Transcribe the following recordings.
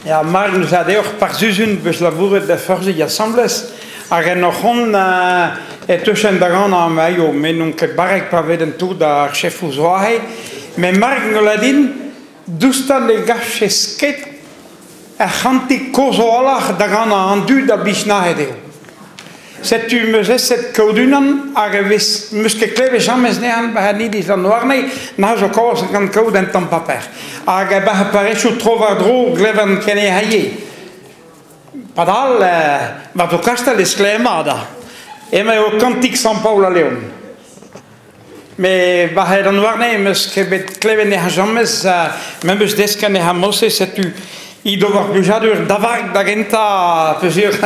Ja, maar nous avons par Zuzun beslavoerd de forze assemblées. Er nog on tussen de gaan aan mij om men een keer pas weten toe daar chef oezwaai. Maar Mark Noladin dus dan de gachesket ganti kozoalach daar gaan aan du dat bisnahedeel. Zet u me zet kodunan, wist muske kleve jamais nean, bij niet is dan warne, nou zo koos kan code en tan papier. Bij parecho trovadro gleven kenne haye. Padal, wat ook kastel is kleemada. En mij ook kantiek São Paulo Leon. Maar bij dan warne muske bet kleve ne jamais, members deska ne hamose zet u ido war bujadur davak dagenta plezier.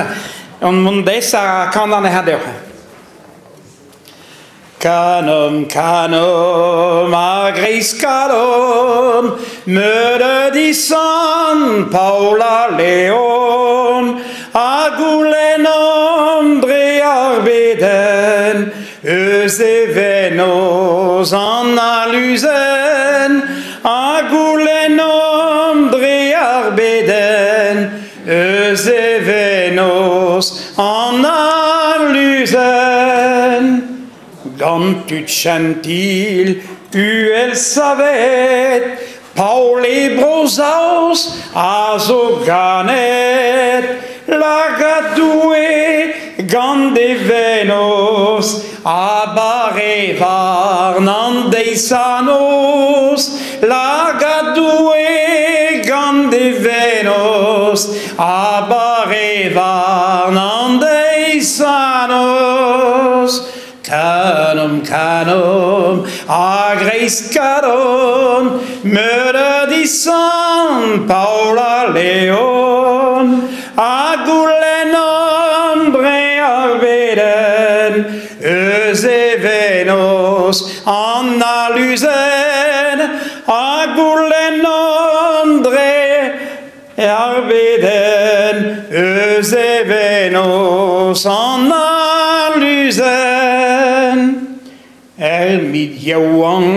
On mondesa kanan hadeu. Canom, canom, agris canom, murder di São Paulo Leon, agulenom drearbeden, evenos analysen, agulenom drearbeden, evenos analysen. Gant ut gentil, el savet, Pauli brosaus, azo ganet, lagadue, gande venos, abare varnande sanos, lagadue, gande venos, abare varnande sanos. Canom, canom, agris canon, murder di São Paulo Leon, agulenom brearbeden, evenos analysen, agulenom brearbeden, evenos analysen. Midjouang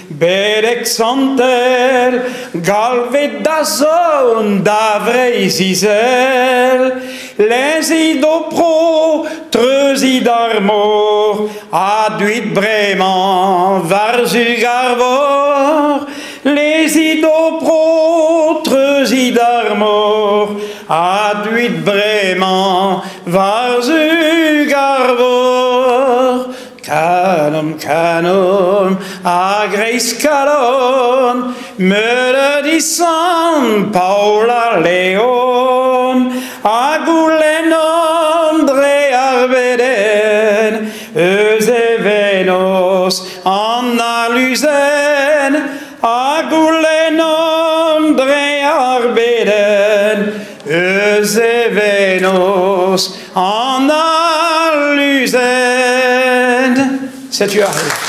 berexanter, galvet da zone d'avreisizel, les idopro, treusi d'armor, aduit breman, varzugarvor, les idopro, treusi d'armor, aduit breman, varzugarvor. Canom, canom, agris calon, murder di São Paulo Leon, agulenom drearbeden, evenos analysen, agulenom drearbeden, evenos analysen. C'est tu arrives.